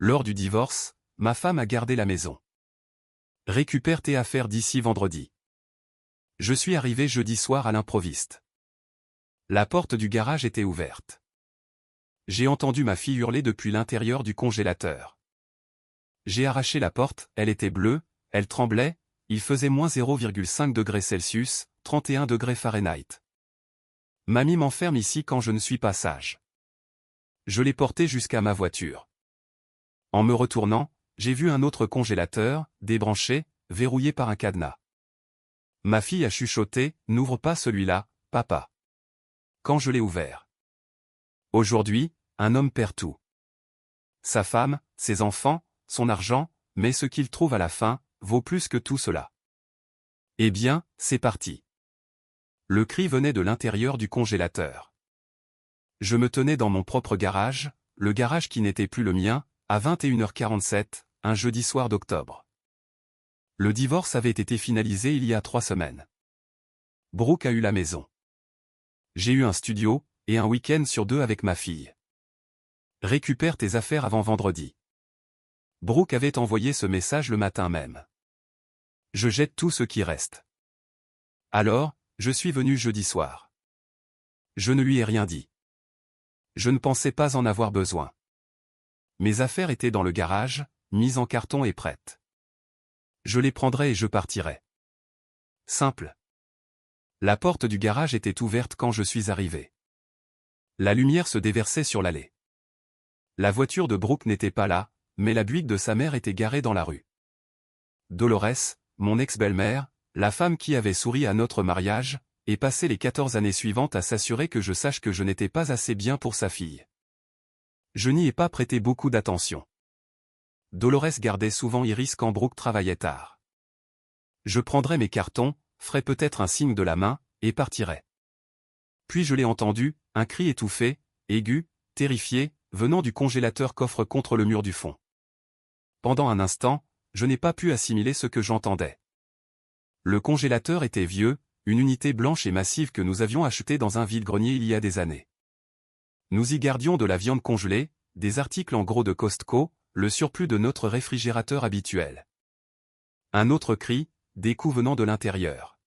Lors du divorce, ma femme a gardé la maison. Récupère tes affaires d'ici vendredi. Je suis arrivé jeudi soir à l'improviste. La porte du garage était ouverte. J'ai entendu ma fille hurler depuis l'intérieur du congélateur. J'ai arraché la porte, elle était bleue, elle tremblait, il faisait moins 0,5 degrés Celsius, 31 degrés Fahrenheit. Mamie m'enferme ici quand je ne suis pas sage. Je l'ai portée jusqu'à ma voiture. En me retournant, j'ai vu un autre congélateur, débranché, verrouillé par un cadenas. Ma fille a chuchoté, « N'ouvre pas celui-là, papa. » Quand je l'ai ouvert. Aujourd'hui, un homme perd tout. Sa femme, ses enfants, son argent, mais ce qu'il trouve à la fin, vaut plus que tout cela. Eh bien, c'est parti. Le cri venait de l'intérieur du congélateur. Je me tenais dans mon propre garage, le garage qui n'était plus le mien, à 21h47, un jeudi soir d'octobre. Le divorce avait été finalisé il y a 3 semaines. Brooke a eu la maison. J'ai eu un studio, et un week-end sur 2 avec ma fille. Récupère tes affaires avant vendredi. Brooke avait envoyé ce message le matin même. Je jette tout ce qui reste. Alors, je suis venu jeudi soir. Je ne lui ai rien dit. Je ne pensais pas en avoir besoin. Mes affaires étaient dans le garage, mises en carton et prêtes. Je les prendrai et je partirai. Simple. La porte du garage était ouverte quand je suis arrivé. La lumière se déversait sur l'allée. La voiture de Brooke n'était pas là, mais la Buick de sa mère était garée dans la rue. Dolores, mon ex-belle-mère, la femme qui avait souri à notre mariage, et passé les 14 années suivantes à s'assurer que je sache que je n'étais pas assez bien pour sa fille. Je n'y ai pas prêté beaucoup d'attention. Dolores gardait souvent Iris quand Brooke travaillait tard. Je prendrais mes cartons, ferais peut-être un signe de la main, et partirais. Puis je l'ai entendu, un cri étouffé, aigu, terrifié, venant du congélateur coffre contre le mur du fond. Pendant un instant, je n'ai pas pu assimiler ce que j'entendais. Le congélateur était vieux, une unité blanche et massive que nous avions achetée dans un vide-grenier il y a des années. Nous y gardions de la viande congelée, des articles en gros de Costco, le surplus de notre réfrigérateur habituel. Un autre cri, des coups venant de l'intérieur.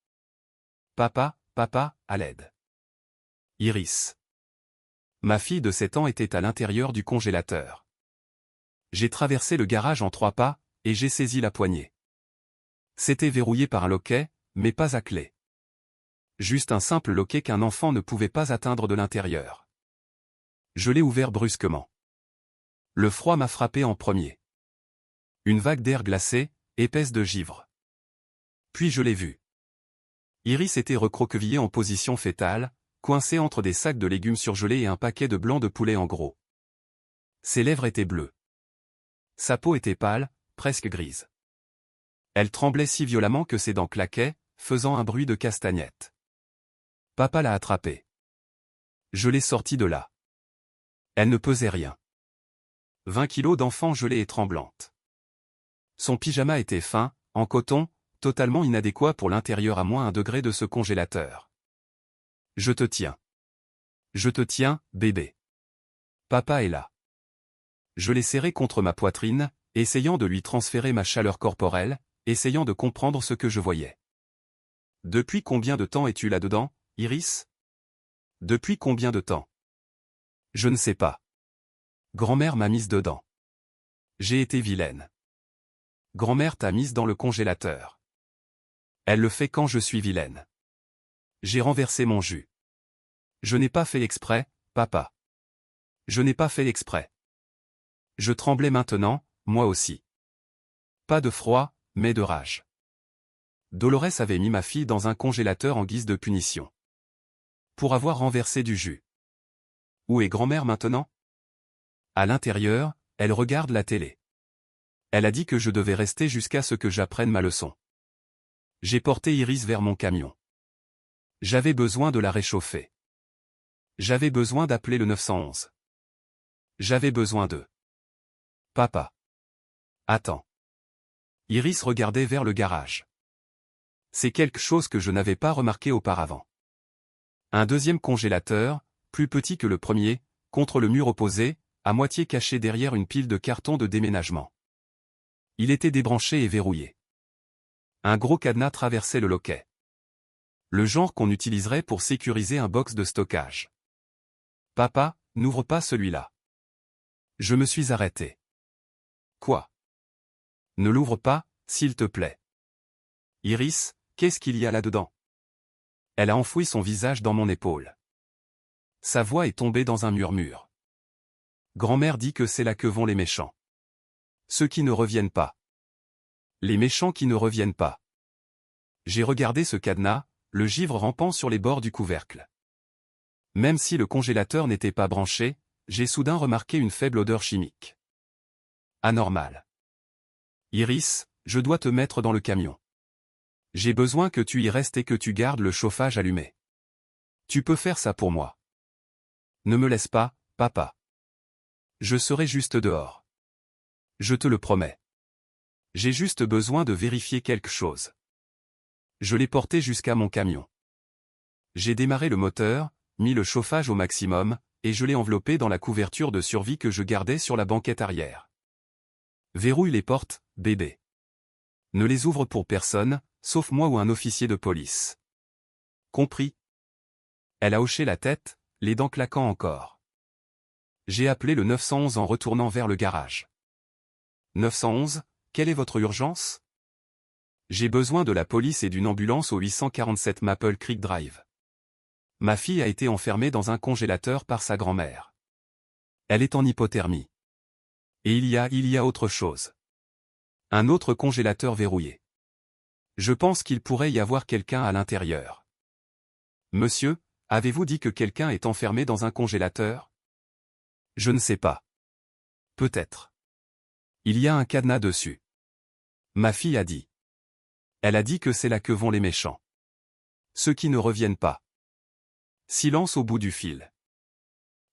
Papa, papa, à l'aide. Iris. Ma fille de 7 ans était à l'intérieur du congélateur. J'ai traversé le garage en 3 pas, et j'ai saisi la poignée. C'était verrouillé par un loquet, mais pas à clé. Juste un simple loquet qu'un enfant ne pouvait pas atteindre de l'intérieur. Je l'ai ouvert brusquement. Le froid m'a frappé en premier. Une vague d'air glacé, épaisse de givre. Puis je l'ai vue. Iris était recroquevillée en position fétale, coincée entre des sacs de légumes surgelés et un paquet de blanc de poulet en gros. Ses lèvres étaient bleues. Sa peau était pâle, presque grise. Elle tremblait si violemment que ses dents claquaient, faisant un bruit de castagnette. Papa l'a attrapée. Je l'ai sortie de là. Elle ne pesait rien. 20 kilos d'enfant gelée et tremblante. Son pyjama était fin, en coton, totalement inadéquat pour l'intérieur à moins 1 degré de ce congélateur. Je te tiens. Je te tiens, bébé. Papa est là. Je l'ai serré contre ma poitrine, essayant de lui transférer ma chaleur corporelle, essayant de comprendre ce que je voyais. Depuis combien de temps es-tu là-dedans, Iris? Depuis combien de temps? Je ne sais pas. Grand-mère m'a mise dedans. J'ai été vilaine. Grand-mère t'a mise dans le congélateur. Elle le fait quand je suis vilaine. J'ai renversé mon jus. Je n'ai pas fait exprès, papa. Je n'ai pas fait exprès. Je tremblais maintenant, moi aussi. Pas de froid, mais de rage. Dolores avait mis ma fille dans un congélateur en guise de punition. Pour avoir renversé du jus. Où est grand-mère maintenant? À l'intérieur, elle regarde la télé. Elle a dit que je devais rester jusqu'à ce que j'apprenne ma leçon. J'ai porté Iris vers mon camion. J'avais besoin de la réchauffer. J'avais besoin d'appeler le 911. J'avais besoin de... Papa. Attends. Iris regardait vers le garage. C'est quelque chose que je n'avais pas remarqué auparavant. Un deuxième congélateur, plus petit que le premier, contre le mur opposé, à moitié caché derrière une pile de cartons de déménagement. Il était débranché et verrouillé. Un gros cadenas traversait le loquet. Le genre qu'on utiliserait pour sécuriser un box de stockage. Papa, n'ouvre pas celui-là. Je me suis arrêté. Quoi? Ne l'ouvre pas, s'il te plaît. Iris, qu'est-ce qu'il y a là-dedans? Elle a enfoui son visage dans mon épaule. Sa voix est tombée dans un murmure. Grand-mère dit que c'est là que vont les méchants. Ceux qui ne reviennent pas. Les méchants qui ne reviennent pas. J'ai regardé ce cadenas, le givre rampant sur les bords du couvercle. Même si le congélateur n'était pas branché, j'ai soudain remarqué une faible odeur chimique. Anormale. Iris, je dois te mettre dans le camion. J'ai besoin que tu y restes et que tu gardes le chauffage allumé. Tu peux faire ça pour moi. Ne me laisse pas, papa. Je serai juste dehors. Je te le promets. J'ai juste besoin de vérifier quelque chose. Je l'ai porté jusqu'à mon camion. J'ai démarré le moteur, mis le chauffage au maximum, et je l'ai enveloppé dans la couverture de survie que je gardais sur la banquette arrière. Verrouille les portes, bébé. Ne les ouvre pour personne, sauf moi ou un officier de police. Compris? Elle a hoché la tête, les dents claquant encore. J'ai appelé le 911 en retournant vers le garage. 911, quelle est votre urgence? J'ai besoin de la police et d'une ambulance au 847 Maple Creek Drive. Ma fille a été enfermée dans un congélateur par sa grand-mère. Elle est en hypothermie. Et il y a autre chose. Un autre congélateur verrouillé. Je pense qu'il pourrait y avoir quelqu'un à l'intérieur. Monsieur, avez-vous dit que quelqu'un est enfermé dans un congélateur? Je ne sais pas. Peut-être. Il y a un cadenas dessus. Ma fille a dit. Elle a dit que c'est là que vont les méchants. Ceux qui ne reviennent pas. Silence au bout du fil.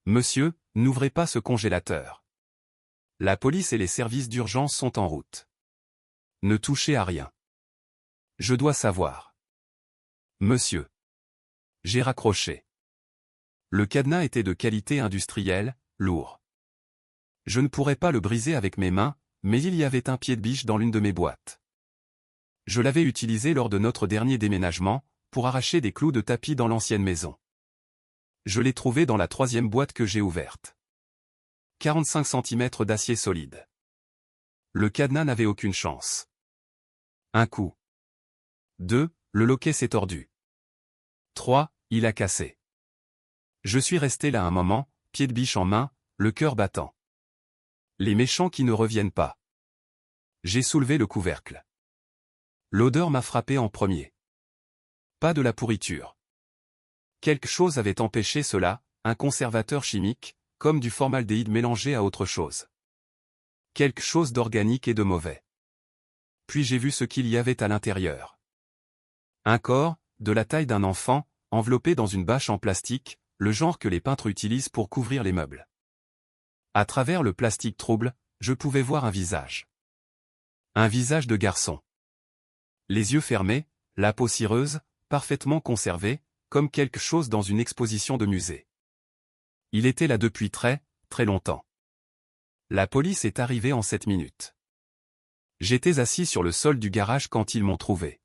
Monsieur, n'ouvrez pas ce congélateur. La police et les services d'urgence sont en route. Ne touchez à rien. Je dois savoir. Monsieur. J'ai raccroché. Le cadenas était de qualité industrielle, lourd. Je ne pourrais pas le briser avec mes mains, mais il y avait un pied de biche dans l'une de mes boîtes. Je l'avais utilisé lors de notre dernier déménagement, pour arracher des clous de tapis dans l'ancienne maison. Je l'ai trouvé dans la 3e boîte que j'ai ouverte. 45 cm d'acier solide. Le cadenas n'avait aucune chance. Un coup. 2, le loquet s'est tordu. 3, il a cassé. Je suis resté là un moment, pied de biche en main, le cœur battant. Les méchants qui ne reviennent pas. J'ai soulevé le couvercle. L'odeur m'a frappé en premier. Pas de la pourriture. Quelque chose avait empêché cela, un conservateur chimique, comme du formaldéhyde mélangé à autre chose. Quelque chose d'organique et de mauvais. Puis j'ai vu ce qu'il y avait à l'intérieur. Un corps, de la taille d'un enfant, enveloppé dans une bâche en plastique, le genre que les peintres utilisent pour couvrir les meubles. À travers le plastique trouble, je pouvais voir un visage. Un visage de garçon. Les yeux fermés, la peau cireuse, parfaitement conservée, comme quelque chose dans une exposition de musée. Il était là depuis très, très longtemps. La police est arrivée en 7 minutes. J'étais assis sur le sol du garage quand ils m'ont trouvé.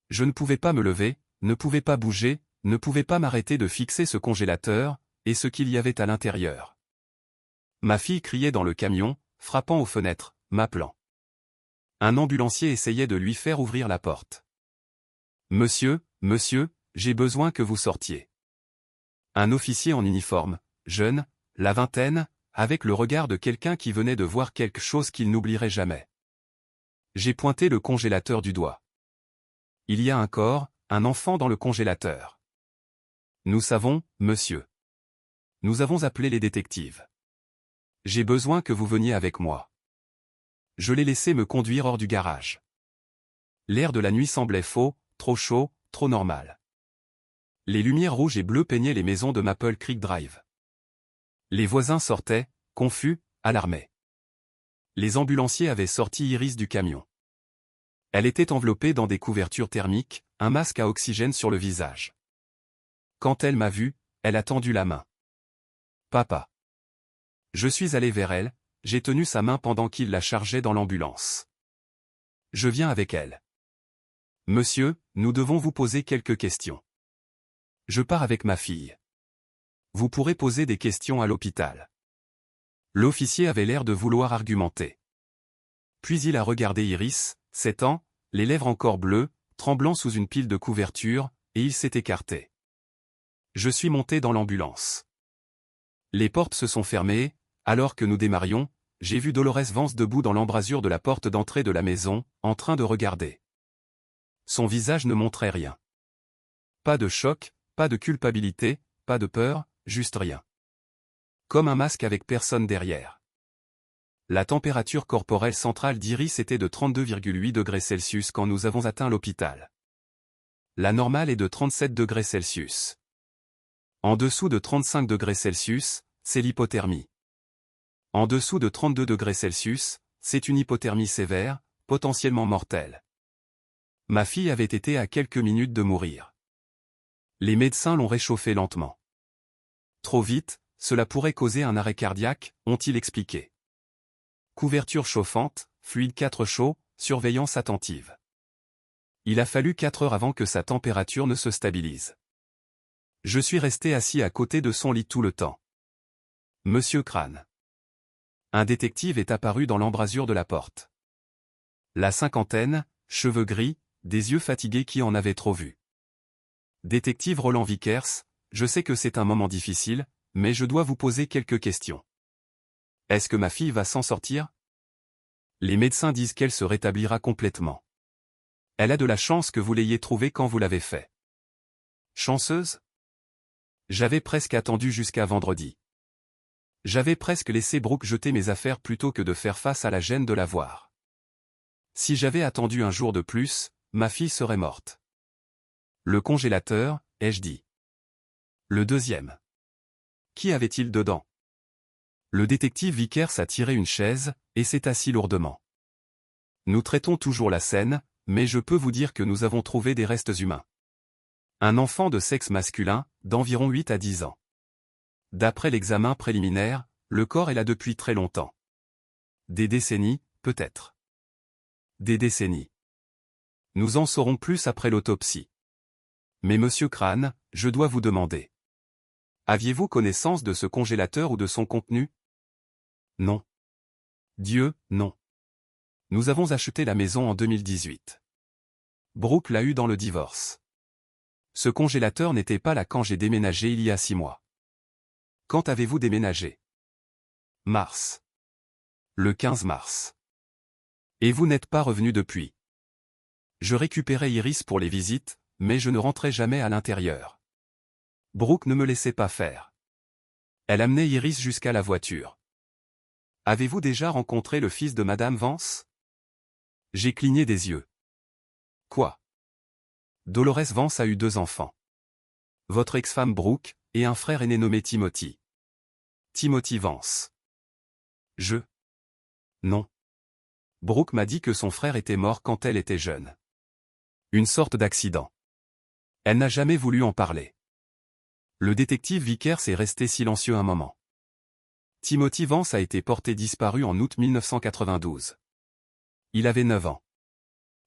Je ne pouvais pas me lever, ne pouvais pas bouger, ne pouvais pas m'arrêter de fixer ce congélateur, et ce qu'il y avait à l'intérieur. Ma fille criait dans le camion, frappant aux fenêtres, m'appelant. Un ambulancier essayait de lui faire ouvrir la porte. Monsieur, j'ai besoin que vous sortiez. Un officier en uniforme, jeune, la vingtaine, avec le regard de quelqu'un qui venait de voir quelque chose qu'il n'oublierait jamais. J'ai pointé le congélateur du doigt. Il y a un corps, un enfant dans le congélateur. Nous savons, monsieur. Nous avons appelé les détectives. J'ai besoin que vous veniez avec moi. Je l'ai laissé me conduire hors du garage. L'air de la nuit semblait faux, trop chaud, trop normal. Les lumières rouges et bleues peignaient les maisons de Maple Creek Drive. Les voisins sortaient, confus, alarmés. Les ambulanciers avaient sorti Iris du camion. Elle était enveloppée dans des couvertures thermiques, un masque à oxygène sur le visage. Quand elle m'a vu, elle a tendu la main. Papa. Je suis allé vers elle, j'ai tenu sa main pendant qu'il la chargeait dans l'ambulance. Je viens avec elle. Monsieur, nous devons vous poser quelques questions. Je pars avec ma fille. Vous pourrez poser des questions à l'hôpital. L'officier avait l'air de vouloir argumenter. Puis il a regardé Iris, 7 ans, les lèvres encore bleues, tremblant sous une pile de couverture, et il s'est écarté. Je suis monté dans l'ambulance. Les portes se sont fermées, alors que nous démarrions, j'ai vu Dolores Vance debout dans l'embrasure de la porte d'entrée de la maison, en train de regarder. Son visage ne montrait rien. Pas de choc, pas de culpabilité, pas de peur, juste rien. Comme un masque avec personne derrière. La température corporelle centrale d'Iris était de 32,8 degrés Celsius quand nous avons atteint l'hôpital. La normale est de 37 degrés Celsius. En dessous de 35 degrés Celsius, c'est l'hypothermie. En dessous de 32 degrés Celsius, c'est une hypothermie sévère, potentiellement mortelle. Ma fille avait été à quelques minutes de mourir. Les médecins l'ont réchauffée lentement. Trop vite, cela pourrait causer un arrêt cardiaque, ont-ils expliqué. Couverture chauffante, fluide 4 chaud, surveillance attentive. Il a fallu 4 heures avant que sa température ne se stabilise. Je suis resté assis à côté de son lit tout le temps. Monsieur Crane. Un détective est apparu dans l'embrasure de la porte. La cinquantaine, cheveux gris, des yeux fatigués qui en avaient trop vu. Détective Roland Vickers, je sais que c'est un moment difficile, mais je dois vous poser quelques questions. Est-ce que ma fille va s'en sortir? Les médecins disent qu'elle se rétablira complètement. Elle a de la chance que vous l'ayez trouvée quand vous l'avez fait. Chanceuse? J'avais presque attendu jusqu'à vendredi. J'avais presque laissé Brooke jeter mes affaires plutôt que de faire face à la gêne de la voir. Si j'avais attendu un jour de plus, ma fille serait morte. Le congélateur, ai-je dit. Le deuxième. Qui avait-il dedans? Le détective Vickers a tiré une chaise, et s'est assis lourdement. Nous traitons toujours la scène, mais je peux vous dire que nous avons trouvé des restes humains. Un enfant de sexe masculin, d'environ 8 à 10 ans. D'après l'examen préliminaire, le corps est là depuis très longtemps. Des décennies, peut-être. Des décennies. Nous en saurons plus après l'autopsie. Mais monsieur Crane, je dois vous demander. Aviez-vous connaissance de ce congélateur ou de son contenu? Non. Dieu, non. Nous avons acheté la maison en 2018. Brooke l'a eu dans le divorce. Ce congélateur n'était pas là quand j'ai déménagé il y a 6 mois. Quand avez-vous déménagé? Mars. Le 15 mars. Et vous n'êtes pas revenu depuis. Je récupérais Iris pour les visites, mais je ne rentrais jamais à l'intérieur. Brooke ne me laissait pas faire. Elle amenait Iris jusqu'à la voiture. Avez-vous déjà rencontré le fils de Madame Vance? J'ai cligné des yeux. Quoi? Dolores Vance a eu 2 enfants. Votre ex-femme Brooke, et un frère aîné nommé Timothy. Timothy Vance. Non. Brooke m'a dit que son frère était mort quand elle était jeune. Une sorte d'accident. Elle n'a jamais voulu en parler. Le détective Vickers est resté silencieux un moment. Timothy Vance a été porté disparu en août 1992. Il avait 9 ans.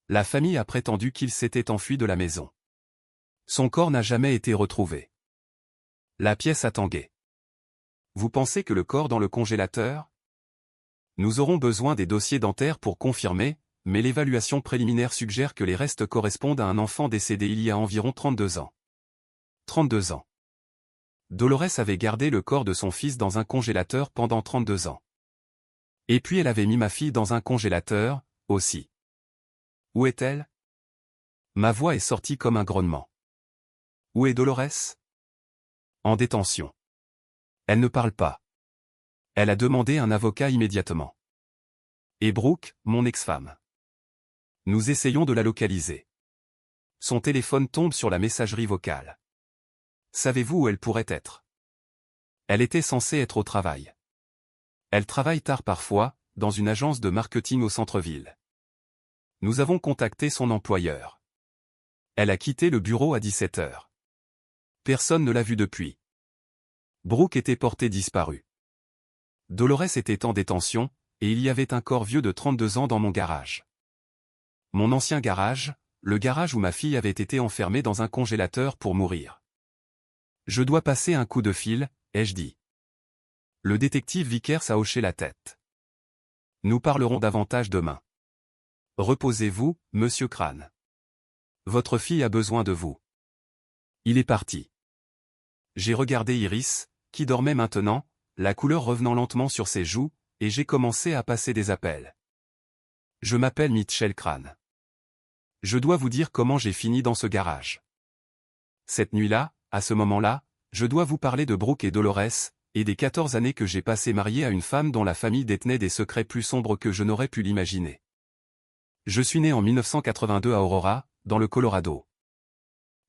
La famille a prétendu qu'il s'était enfui de la maison. Son corps n'a jamais été retrouvé. La pièce a tangué. Vous pensez que le corps dans le congélateur? Nous aurons besoin des dossiers dentaires pour confirmer, mais l'évaluation préliminaire suggère que les restes correspondent à un enfant décédé il y a environ 32 ans. 32 ans. Dolores avait gardé le corps de son fils dans un congélateur pendant 32 ans. Et puis elle avait mis ma fille dans un congélateur, aussi. Où est-elle? Ma voix est sortie comme un grognement. Où est Dolores? En détention. Elle ne parle pas. Elle a demandé un avocat immédiatement. Et Brooke, mon ex-femme. Nous essayons de la localiser. Son téléphone tombe sur la messagerie vocale. Savez-vous où elle pourrait être? Elle était censée être au travail. Elle travaille tard parfois, dans une agence de marketing au centre-ville. Nous avons contacté son employeur. Elle a quitté le bureau à 17 heures. Personne ne l'a vue depuis. Brooke était portée disparue. Dolores était en détention, et il y avait un corps vieux de 32 ans dans mon garage. Mon ancien garage, le garage où ma fille avait été enfermée dans un congélateur pour mourir. Je dois passer un coup de fil, ai-je dit. Le détective Vickers a hoché la tête. Nous parlerons davantage demain. Reposez-vous, monsieur Crane. Votre fille a besoin de vous. Il est parti. J'ai regardé Iris, qui dormait maintenant, la couleur revenant lentement sur ses joues, et j'ai commencé à passer des appels. Je m'appelle Mitchell Crane. Je dois vous dire comment j'ai fini dans ce garage. Cette nuit-là, à ce moment-là, je dois vous parler de Brooke et Dolores, et des 14 années que j'ai passées marié à une femme dont la famille détenait des secrets plus sombres que je n'aurais pu l'imaginer. Je suis né en 1982 à Aurora, dans le Colorado.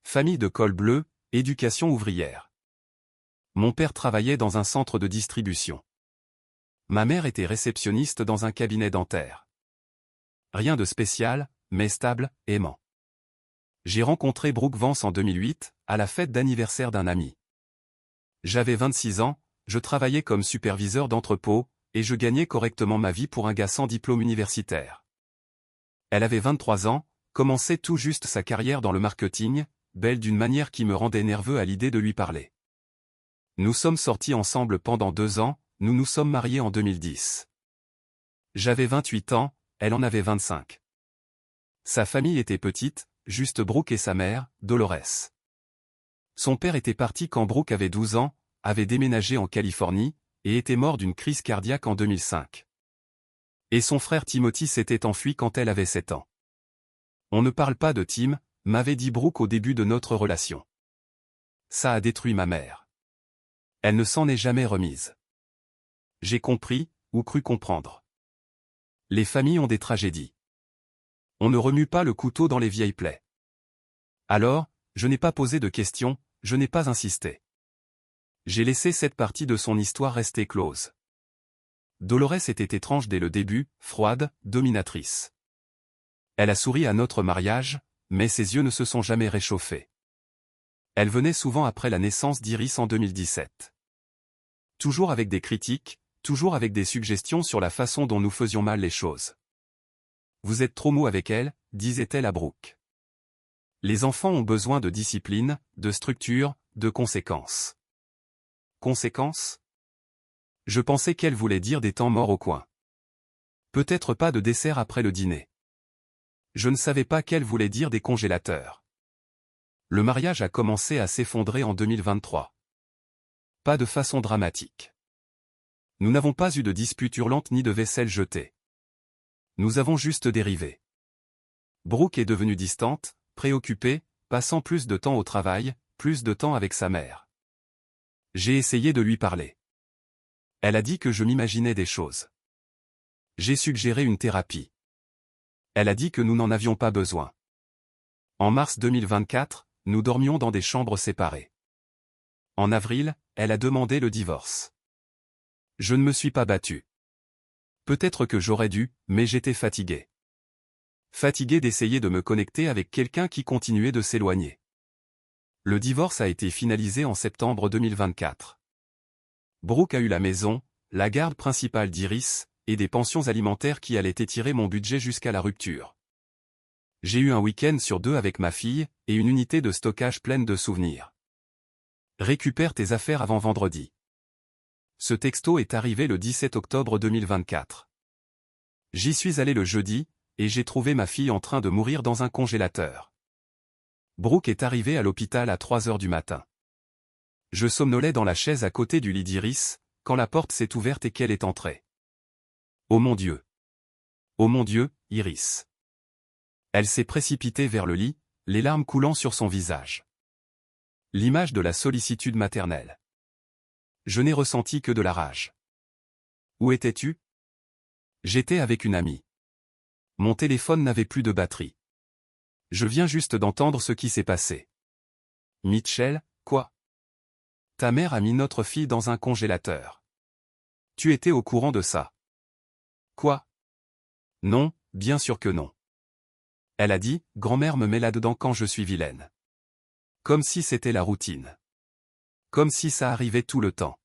Famille de col bleu, éducation ouvrière. Mon père travaillait dans un centre de distribution. Ma mère était réceptionniste dans un cabinet dentaire. Rien de spécial, mais stable, aimant. J'ai rencontré Brooke Vance en 2008, à la fête d'anniversaire d'un ami. J'avais 26 ans, je travaillais comme superviseur d'entrepôt, et je gagnais correctement ma vie pour un gars sans diplôme universitaire. Elle avait 23 ans, commençait tout juste sa carrière dans le marketing, belle d'une manière qui me rendait nerveux à l'idée de lui parler. Nous sommes sortis ensemble pendant 2 ans, nous nous sommes mariés en 2010. J'avais 28 ans, elle en avait 25. Sa famille était petite, juste Brooke et sa mère, Dolores. Son père était parti quand Brooke avait 12 ans, avait déménagé en Californie, et était mort d'une crise cardiaque en 2005. Et son frère Timothy s'était enfui quand elle avait 7 ans. On ne parle pas de Tim, m'avait dit Brooke au début de notre relation. Ça a détruit ma mère. Elle ne s'en est jamais remise. J'ai compris, ou cru comprendre. Les familles ont des tragédies. On ne remue pas le couteau dans les vieilles plaies. Alors, je n'ai pas posé de questions, je n'ai pas insisté. J'ai laissé cette partie de son histoire rester close. Dolores était étrange dès le début, froide, dominatrice. Elle a souri à notre mariage, mais ses yeux ne se sont jamais réchauffés. Elle venait souvent après la naissance d'Iris en 2017. Toujours avec des critiques, toujours avec des suggestions sur la façon dont nous faisions mal les choses. Vous êtes trop mou avec elle, disait-elle à Brooke. Les enfants ont besoin de discipline, de structure, de conséquences. Conséquences ? Je pensais qu'elle voulait dire des temps morts au coin. Peut-être pas de dessert après le dîner. Je ne savais pas qu'elle voulait dire des congélateurs. Le mariage a commencé à s'effondrer en 2023. Pas de façon dramatique. Nous n'avons pas eu de dispute hurlante ni de vaisselle jetée. Nous avons juste dérivé. Brooke est devenue distante, préoccupée, passant plus de temps au travail, plus de temps avec sa mère. J'ai essayé de lui parler. Elle a dit que je m'imaginais des choses. J'ai suggéré une thérapie. Elle a dit que nous n'en avions pas besoin. En mars 2024, nous dormions dans des chambres séparées. En avril, elle a demandé le divorce. Je ne me suis pas battu. Peut-être que j'aurais dû, mais j'étais fatigué. Fatigué d'essayer de me connecter avec quelqu'un qui continuait de s'éloigner. Le divorce a été finalisé en septembre 2024. Brooke a eu la maison, la garde principale d'Iris, et des pensions alimentaires qui allaient étirer mon budget jusqu'à la rupture. J'ai eu un week-end sur 2 avec ma fille, et une unité de stockage pleine de souvenirs. Récupère tes affaires avant vendredi. Ce texto est arrivé le 17 octobre 2024. J'y suis allé le jeudi, et j'ai trouvé ma fille en train de mourir dans un congélateur. Brooke est arrivée à l'hôpital à 3 heures du matin. Je somnolais dans la chaise à côté du lit d'Iris, quand la porte s'est ouverte et qu'elle est entrée. Oh mon Dieu! Oh mon Dieu, Iris! Elle s'est précipitée vers le lit, les larmes coulant sur son visage. L'image de la sollicitude maternelle. Je n'ai ressenti que de la rage. Où étais-tu? J'étais avec une amie. Mon téléphone n'avait plus de batterie. Je viens juste d'entendre ce qui s'est passé. Mitchell, quoi? Ta mère a mis notre fille dans un congélateur. Tu étais au courant de ça? Quoi? Non, bien sûr que non. Elle a dit, grand-mère me met là-dedans quand je suis vilaine. Comme si c'était la routine. Comme si ça arrivait tout le temps.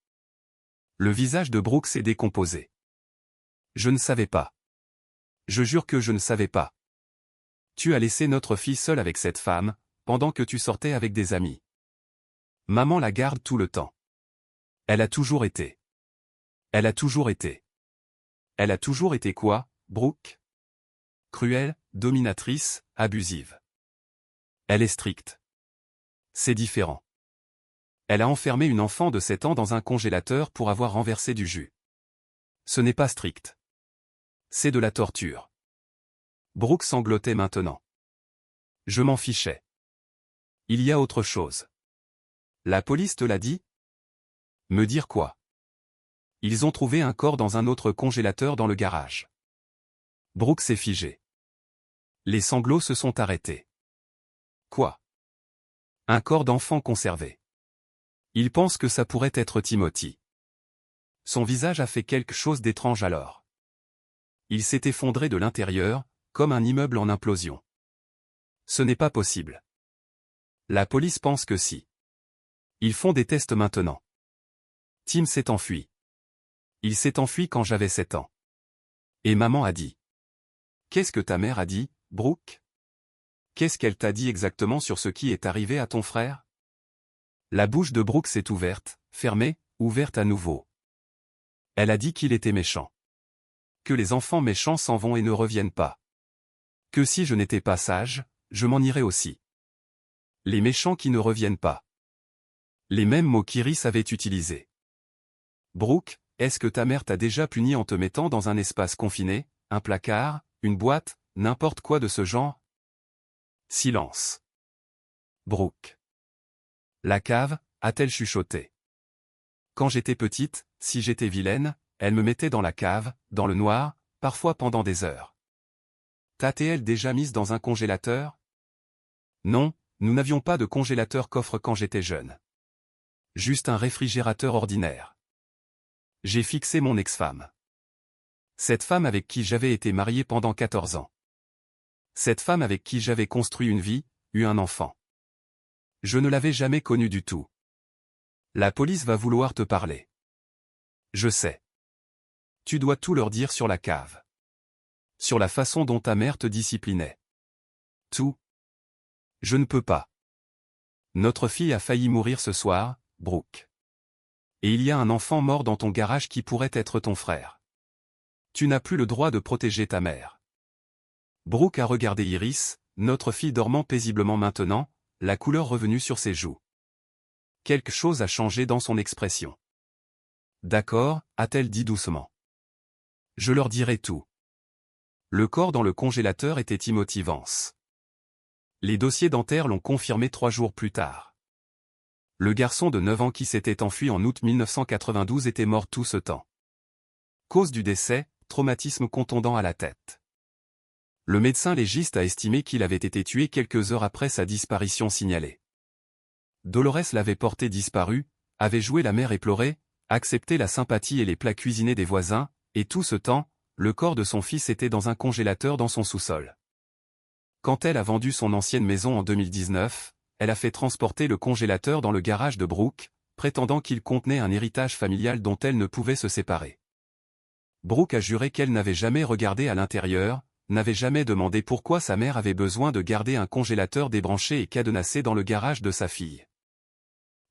Le visage de Brooke s'est décomposé. Je ne savais pas. Je jure que je ne savais pas. Tu as laissé notre fille seule avec cette femme, pendant que tu sortais avec des amis. Maman la garde tout le temps. Elle a toujours été. Elle a toujours été. Elle a toujours été quoi, Brooke? Cruelle, dominatrice, abusive. Elle est stricte. C'est différent. Elle a enfermé une enfant de 7 ans dans un congélateur pour avoir renversé du jus. Ce n'est pas strict. C'est de la torture. Brooke sanglotait maintenant. Je m'en fichais. Il y a autre chose. La police te l'a dit? Me dire quoi? Ils ont trouvé un corps dans un autre congélateur dans le garage. Brooke s'est figé. Les sanglots se sont arrêtés. Quoi? Un corps d'enfant conservé. Il pense que ça pourrait être Timothy. Son visage a fait quelque chose d'étrange alors. Il s'est effondré de l'intérieur, comme un immeuble en implosion. Ce n'est pas possible. La police pense que si. Ils font des tests maintenant. Tim s'est enfui. Il s'est enfui quand j'avais 7 ans. Et maman a dit. Qu'est-ce que ta mère a dit, Brooke? Qu'est-ce qu'elle t'a dit exactement sur ce qui est arrivé à ton frère? La bouche de Brooke s'est ouverte, fermée, ouverte à nouveau. Elle a dit qu'il était méchant. Que les enfants méchants s'en vont et ne reviennent pas. Que si je n'étais pas sage, je m'en irais aussi. Les méchants qui ne reviennent pas. Les mêmes mots qu'Iris avait utilisés. Brooke, est-ce que ta mère t'a déjà puni en te mettant dans un espace confiné, un placard, une boîte, n'importe quoi de ce genre? Silence. Brooke. La cave, a-t-elle chuchoté. Quand j'étais petite, si j'étais vilaine, elle me mettait dans la cave, dans le noir, parfois pendant des heures. T'as-t-elle déjà mise dans un congélateur? Non, nous n'avions pas de congélateur coffre quand j'étais jeune. Juste un réfrigérateur ordinaire. J'ai fixé mon ex-femme. Cette femme avec qui j'avais été marié pendant 14 ans. Cette femme avec qui j'avais construit une vie, eu un enfant. Je ne l'avais jamais connue du tout. La police va vouloir te parler. Je sais. Tu dois tout leur dire sur la cave. Sur la façon dont ta mère te disciplinait. Tout. Je ne peux pas. Notre fille a failli mourir ce soir, Brooke. Et il y a un enfant mort dans ton garage qui pourrait être ton frère. Tu n'as plus le droit de protéger ta mère. Brooke a regardé Iris, notre fille dormant paisiblement maintenant, la couleur revenue sur ses joues. Quelque chose a changé dans son expression. D'accord, a-t-elle dit doucement. Je leur dirai tout. Le corps dans le congélateur était Timothy Vance. Les dossiers dentaires l'ont confirmé 3 jours plus tard. Le garçon de 9 ans qui s'était enfui en août 1992 était mort tout ce temps. Cause du décès, traumatisme contondant à la tête. Le médecin légiste a estimé qu'il avait été tué quelques heures après sa disparition signalée. Dolores l'avait porté disparu, avait joué la mère éplorée, accepté la sympathie et les plats cuisinés des voisins, et tout ce temps, le corps de son fils était dans un congélateur dans son sous-sol. Quand elle a vendu son ancienne maison en 2019, elle a fait transporter le congélateur dans le garage de Brooke, prétendant qu'il contenait un héritage familial dont elle ne pouvait se séparer. Brooke a juré qu'elle n'avait jamais regardé à l'intérieur, n'avait jamais demandé pourquoi sa mère avait besoin de garder un congélateur débranché et cadenassé dans le garage de sa fille.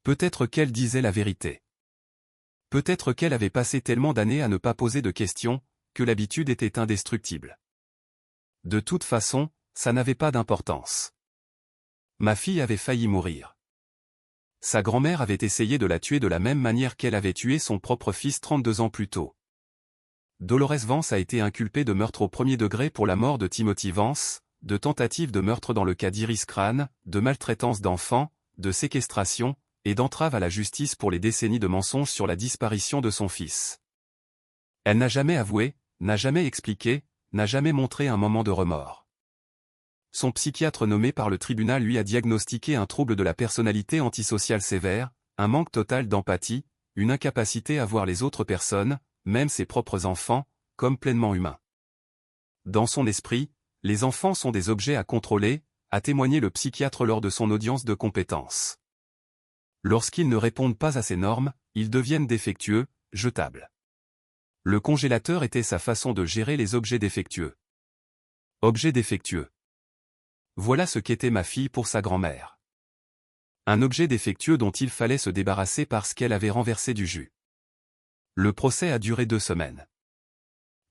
Peut-être qu'elle disait la vérité. Peut-être qu'elle avait passé tellement d'années à ne pas poser de questions, que l'habitude était indestructible. De toute façon, ça n'avait pas d'importance. Ma fille avait failli mourir. Sa grand-mère avait essayé de la tuer de la même manière qu'elle avait tué son propre fils 32 ans plus tôt. Dolores Vance a été inculpée de meurtre au premier degré pour la mort de Timothy Vance, de tentative de meurtre dans le cas d'Iris Crane, de maltraitance d'enfants, de séquestration, et d'entrave à la justice pour les décennies de mensonges sur la disparition de son fils. Elle n'a jamais avoué, n'a jamais expliqué, n'a jamais montré un moment de remords. Son psychiatre nommé par le tribunal lui a diagnostiqué un trouble de la personnalité antisociale sévère, un manque total d'empathie, une incapacité à voir les autres personnes, même ses propres enfants, comme pleinement humains. Dans son esprit, les enfants sont des objets à contrôler, a témoigné le psychiatre lors de son audience de compétence. Lorsqu'ils ne répondent pas à ces normes, ils deviennent défectueux, jetable. Le congélateur était sa façon de gérer les objets défectueux. Objet défectueux. Voilà ce qu'était ma fille pour sa grand-mère. Un objet défectueux dont il fallait se débarrasser parce qu'elle avait renversé du jus. Le procès a duré 2 semaines.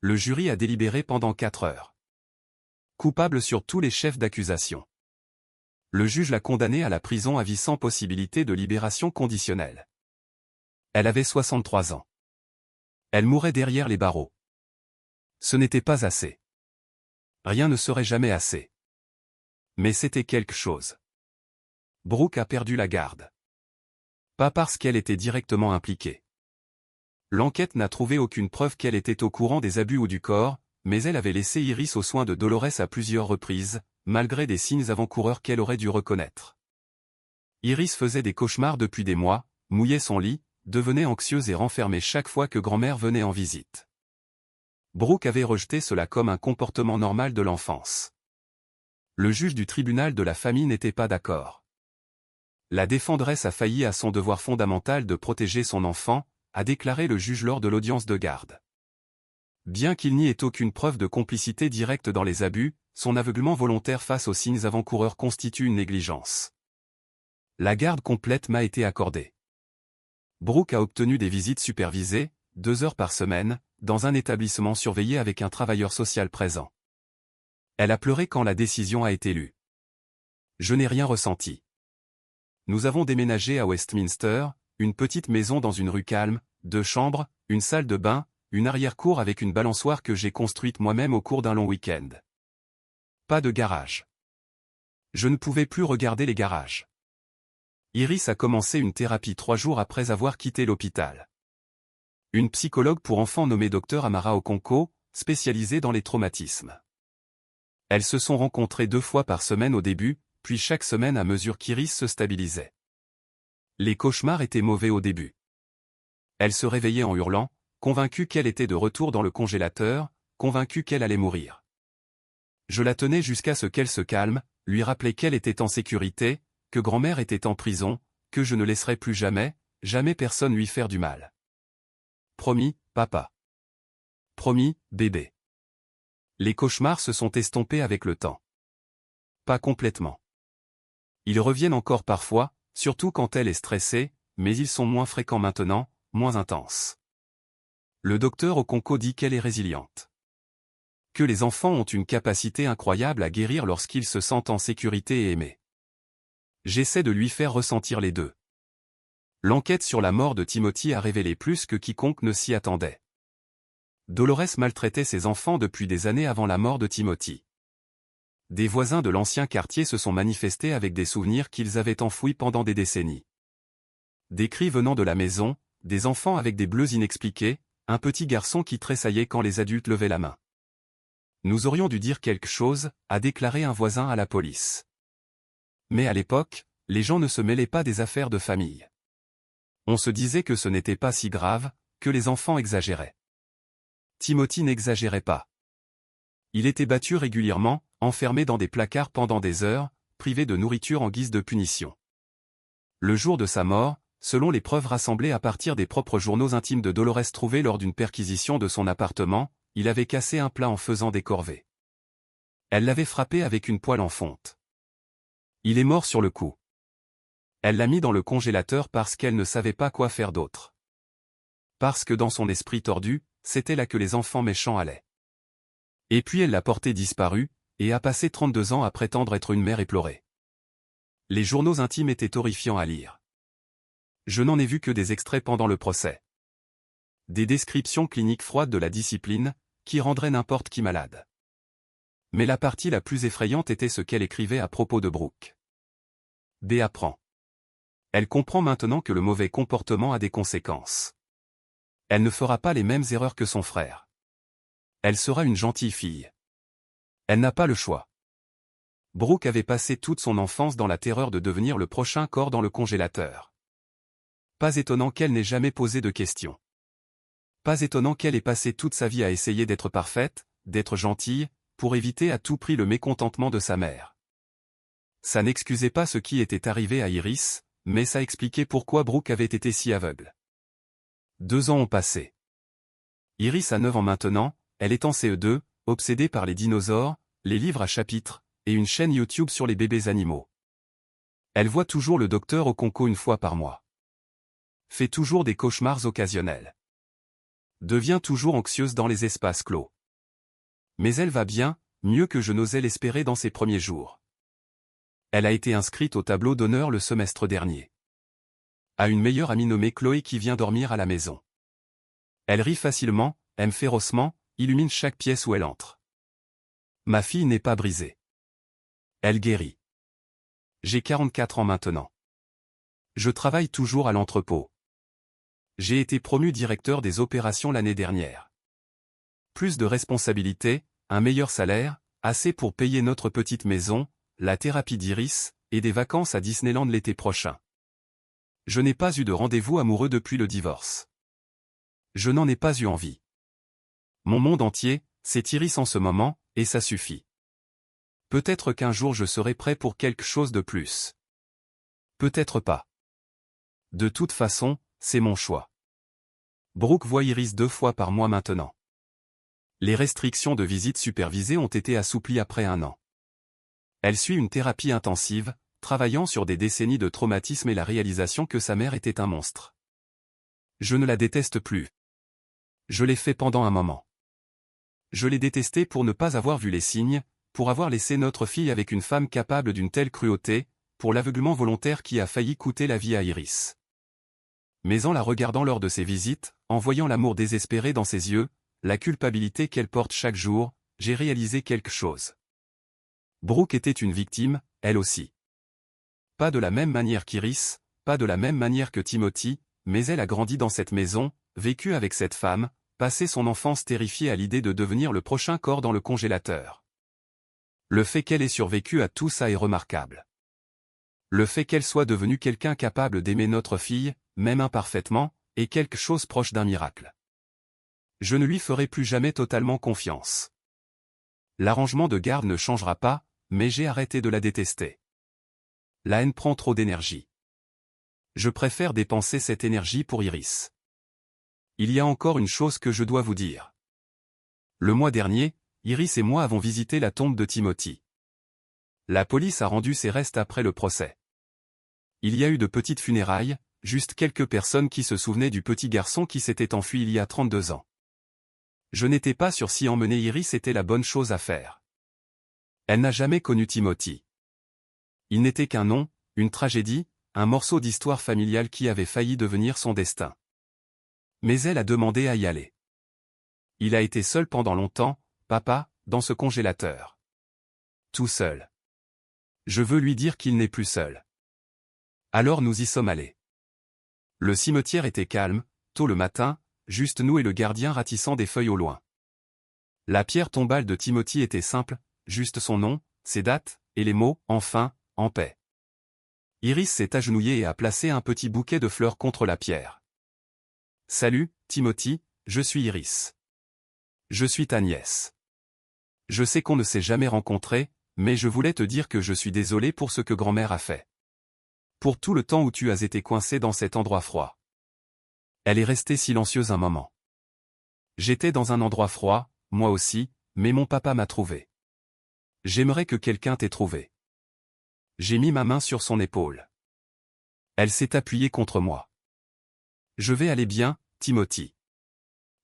Le jury a délibéré pendant 4 heures. Coupable sur tous les chefs d'accusation. Le juge l'a condamnée à la prison à vie sans possibilité de libération conditionnelle. Elle avait 63 ans. Elle mourait derrière les barreaux. Ce n'était pas assez. Rien ne serait jamais assez. Mais c'était quelque chose. Brooke a perdu la garde. Pas parce qu'elle était directement impliquée. L'enquête n'a trouvé aucune preuve qu'elle était au courant des abus ou du corps, mais elle avait laissé Iris aux soins de Dolores à plusieurs reprises, malgré des signes avant-coureurs qu'elle aurait dû reconnaître. Iris faisait des cauchemars depuis des mois, mouillait son lit, devenait anxieuse et renfermée chaque fois que grand-mère venait en visite. Brooke avait rejeté cela comme un comportement normal de l'enfance. Le juge du tribunal de la famille n'était pas d'accord. La défendresse a failli à son devoir fondamental de protéger son enfant, a déclaré le juge lors de l'audience de garde. Bien qu'il n'y ait aucune preuve de complicité directe dans les abus, son aveuglement volontaire face aux signes avant-coureurs constitue une négligence. La garde complète m'a été accordée. Brooke a obtenu des visites supervisées, 2 heures par semaine, dans un établissement surveillé avec un travailleur social présent. Elle a pleuré quand la décision a été lue. Je n'ai rien ressenti. Nous avons déménagé à Westminster, une petite maison dans une rue calme, 2 chambres, une salle de bain, une arrière-cour avec une balançoire que j'ai construite moi-même au cours d'un long week-end. Pas de garage. Je ne pouvais plus regarder les garages. Iris a commencé une thérapie 3 jours après avoir quitté l'hôpital. Une psychologue pour enfants nommée Dr Amara Okonko, spécialisée dans les traumatismes. Elles se sont rencontrées 2 fois par semaine au début, puis chaque semaine à mesure qu'Iris se stabilisait. Les cauchemars étaient mauvais au début. Elle se réveillait en hurlant, convaincue qu'elle était de retour dans le congélateur, convaincue qu'elle allait mourir. Je la tenais jusqu'à ce qu'elle se calme, lui rappelais qu'elle était en sécurité, que grand-mère était en prison, que je ne laisserais plus jamais, jamais personne lui faire du mal. Promis, papa. Promis, bébé. Les cauchemars se sont estompés avec le temps. Pas complètement. Ils reviennent encore parfois, surtout quand elle est stressée, mais ils sont moins fréquents maintenant, moins intenses. Le docteur Okonko dit qu'elle est résiliente. Que les enfants ont une capacité incroyable à guérir lorsqu'ils se sentent en sécurité et aimés. J'essaie de lui faire ressentir les deux. L'enquête sur la mort de Timothy a révélé plus que quiconque ne s'y attendait. Dolores maltraitait ses enfants depuis des années avant la mort de Timothy. Des voisins de l'ancien quartier se sont manifestés avec des souvenirs qu'ils avaient enfouis pendant des décennies. Des cris venant de la maison, des enfants avec des bleus inexpliqués, un petit garçon qui tressaillait quand les adultes levaient la main. Nous aurions dû dire quelque chose, a déclaré un voisin à la police. Mais à l'époque, les gens ne se mêlaient pas des affaires de famille. On se disait que ce n'était pas si grave, que les enfants exagéraient. Timothy n'exagérait pas. Il était battu régulièrement, enfermé dans des placards pendant des heures, privé de nourriture en guise de punition. Le jour de sa mort, selon les preuves rassemblées à partir des propres journaux intimes de Dolores trouvés lors d'une perquisition de son appartement, il avait cassé un plat en faisant des corvées. Elle l'avait frappé avec une poêle en fonte. Il est mort sur le coup. Elle l'a mis dans le congélateur parce qu'elle ne savait pas quoi faire d'autre. Parce que dans son esprit tordu, c'était là que les enfants méchants allaient. Et puis elle l'a porté disparu, et a passé 32 ans à prétendre être une mère éplorée. Les journaux intimes étaient horrifiants à lire. Je n'en ai vu que des extraits pendant le procès. Des descriptions cliniques froides de la discipline, qui rendraient n'importe qui malade. Mais la partie la plus effrayante était ce qu'elle écrivait à propos de Brooke. B apprend. Elle comprend maintenant que le mauvais comportement a des conséquences. Elle ne fera pas les mêmes erreurs que son frère. Elle sera une gentille fille. Elle n'a pas le choix. Brooke avait passé toute son enfance dans la terreur de devenir le prochain corps dans le congélateur. Pas étonnant qu'elle n'ait jamais posé de questions. Pas étonnant qu'elle ait passé toute sa vie à essayer d'être parfaite, d'être gentille, pour éviter à tout prix le mécontentement de sa mère. Ça n'excusait pas ce qui était arrivé à Iris, mais ça expliquait pourquoi Brooke avait été si aveugle. 2 ans ont passé. Iris a 9 ans maintenant, elle est en CE2, obsédée par les dinosaures, les livres à chapitres, et une chaîne YouTube sur les bébés animaux. Elle voit toujours le docteur au Conco une fois par mois. Fait toujours des cauchemars occasionnels. Devient toujours anxieuse dans les espaces clos. Mais elle va bien, mieux que je n'osais l'espérer dans ses premiers jours. Elle a été inscrite au tableau d'honneur le semestre dernier. A une meilleure amie nommée Chloé qui vient dormir à la maison. Elle rit facilement, aime férocement, illumine chaque pièce où elle entre. Ma fille n'est pas brisée. Elle guérit. J'ai 44 ans maintenant. Je travaille toujours à l'entrepôt. J'ai été promu directeur des opérations l'année dernière. Plus de responsabilités, un meilleur salaire, assez pour payer notre petite maison, la thérapie d'Iris, et des vacances à Disneyland l'été prochain. Je n'ai pas eu de rendez-vous amoureux depuis le divorce. Je n'en ai pas eu envie. Mon monde entier, c'est Iris en ce moment, et ça suffit. Peut-être qu'un jour je serai prêt pour quelque chose de plus. Peut-être pas. De toute façon, c'est mon choix. Brooke voit Iris 2 fois par mois maintenant. Les restrictions de visite supervisée ont été assouplies après 1 an. Elle suit une thérapie intensive, travaillant sur des décennies de traumatisme et la réalisation que sa mère était un monstre. Je ne la déteste plus. Je l'ai fait pendant un moment. Je l'ai détestée pour ne pas avoir vu les signes, pour avoir laissé notre fille avec une femme capable d'une telle cruauté, pour l'aveuglement volontaire qui a failli coûter la vie à Iris. Mais en la regardant lors de ses visites, en voyant l'amour désespéré dans ses yeux, la culpabilité qu'elle porte chaque jour, j'ai réalisé quelque chose. Brooke était une victime, elle aussi. Pas de la même manière qu'Iris, pas de la même manière que Timothy, mais elle a grandi dans cette maison, vécu avec cette femme, passé son enfance terrifiée à l'idée de devenir le prochain corps dans le congélateur. Le fait qu'elle ait survécu à tout ça est remarquable. Le fait qu'elle soit devenue quelqu'un capable d'aimer notre fille, même imparfaitement, est quelque chose proche d'un miracle. Je ne lui ferai plus jamais totalement confiance. L'arrangement de garde ne changera pas, mais j'ai arrêté de la détester. La haine prend trop d'énergie. Je préfère dépenser cette énergie pour Iris. Il y a encore une chose que je dois vous dire. Le mois dernier, Iris et moi avons visité la tombe de Timothy. La police a rendu ses restes après le procès. Il y a eu de petites funérailles, juste quelques personnes qui se souvenaient du petit garçon qui s'était enfui il y a 32 ans. Je n'étais pas sûr si emmener Iris était la bonne chose à faire. Elle n'a jamais connu Timothy. Il n'était qu'un nom, une tragédie, un morceau d'histoire familiale qui avait failli devenir son destin. Mais elle a demandé à y aller. Il a été seul pendant longtemps, papa, dans ce congélateur. Tout seul. Je veux lui dire qu'il n'est plus seul. Alors nous y sommes allés. Le cimetière était calme, tôt le matin, juste nous et le gardien ratissant des feuilles au loin. La pierre tombale de Timothy était simple, juste son nom, ses dates, et les mots, enfin, en paix. Iris s'est agenouillée et a placé un petit bouquet de fleurs contre la pierre. Salut, Timothy, je suis Iris. Je suis ta nièce. Je sais qu'on ne s'est jamais rencontrés, mais je voulais te dire que je suis désolé pour ce que grand-mère a fait. Pour tout le temps où tu as été coincé dans cet endroit froid. Elle est restée silencieuse un moment. J'étais dans un endroit froid, moi aussi, mais mon papa m'a trouvé. J'aimerais que quelqu'un t'ait trouvé. J'ai mis ma main sur son épaule. Elle s'est appuyée contre moi. Je vais aller bien, Timothy.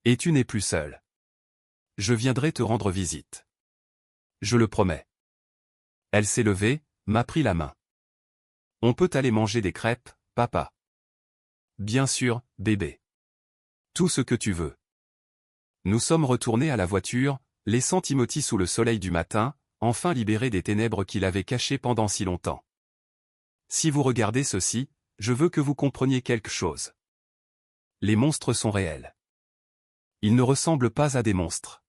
Et tu n'es plus seul. Je viendrai te rendre visite. Je le promets. Elle s'est levée, m'a pris la main. On peut aller manger des crêpes, papa. Bien sûr, bébé. Tout ce que tu veux. Nous sommes retournés à la voiture, laissant Timothy sous le soleil du matin, enfin libéré des ténèbres qu'il avait cachées pendant si longtemps. Si vous regardez ceci, je veux que vous compreniez quelque chose. Les monstres sont réels. Ils ne ressemblent pas à des monstres.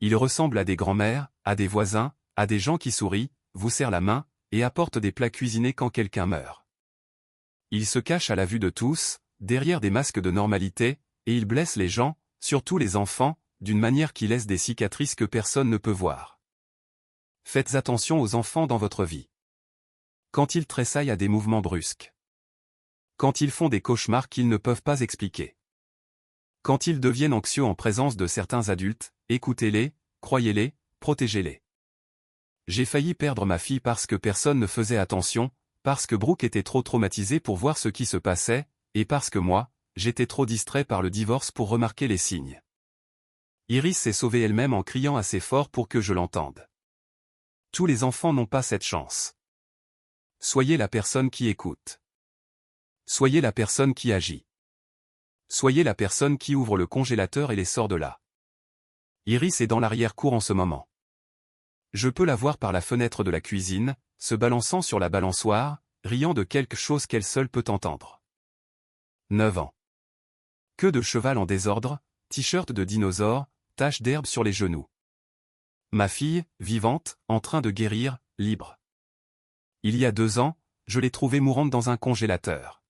Ils ressemblent à des grands-mères, à des voisins, à des gens qui sourient, vous serrent la main, et apportent des plats cuisinés quand quelqu'un meurt. Ils se cachent à la vue de tous, derrière des masques de normalité, et ils blessent les gens, surtout les enfants, d'une manière qui laisse des cicatrices que personne ne peut voir. Faites attention aux enfants dans votre vie. Quand ils tressaillent à des mouvements brusques. Quand ils font des cauchemars qu'ils ne peuvent pas expliquer. Quand ils deviennent anxieux en présence de certains adultes, écoutez-les, croyez-les, protégez-les. J'ai failli perdre ma fille parce que personne ne faisait attention, parce que Brooke était trop traumatisée pour voir ce qui se passait, et parce que moi, j'étais trop distrait par le divorce pour remarquer les signes. Iris s'est sauvée elle-même en criant assez fort pour que je l'entende. Tous les enfants n'ont pas cette chance. Soyez la personne qui écoute. Soyez la personne qui agit. Soyez la personne qui ouvre le congélateur et les sort de là. Iris est dans l'arrière-cour en ce moment. Je peux la voir par la fenêtre de la cuisine, se balançant sur la balançoire, riant de quelque chose qu'elle seule peut entendre. 9 ans. Queue de cheval en désordre, t-shirt de dinosaure, taches d'herbe sur les genoux. Ma fille, vivante, en train de guérir, libre. Il y a 2 ans, je l'ai trouvée mourante dans un congélateur.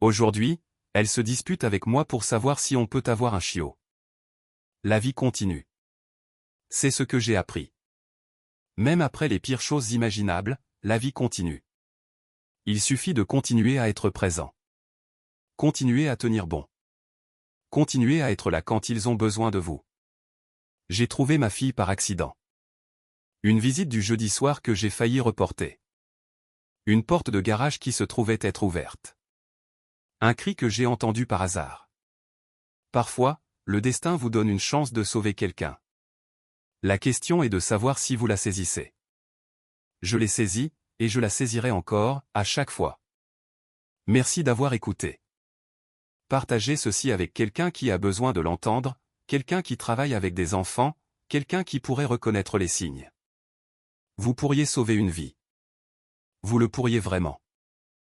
Aujourd'hui, elle se dispute avec moi pour savoir si on peut avoir un chiot. La vie continue. C'est ce que j'ai appris. Même après les pires choses imaginables, la vie continue. Il suffit de continuer à être présent. Continuez à tenir bon. Continuez à être là quand ils ont besoin de vous. J'ai trouvé ma fille par accident. Une visite du jeudi soir que j'ai failli reporter. Une porte de garage qui se trouvait être ouverte. Un cri que j'ai entendu par hasard. Parfois, le destin vous donne une chance de sauver quelqu'un. La question est de savoir si vous la saisissez. Je l'ai saisie, et je la saisirai encore, à chaque fois. Merci d'avoir écouté. Partagez ceci avec quelqu'un qui a besoin de l'entendre, quelqu'un qui travaille avec des enfants, quelqu'un qui pourrait reconnaître les signes. Vous pourriez sauver une vie. Vous le pourriez vraiment.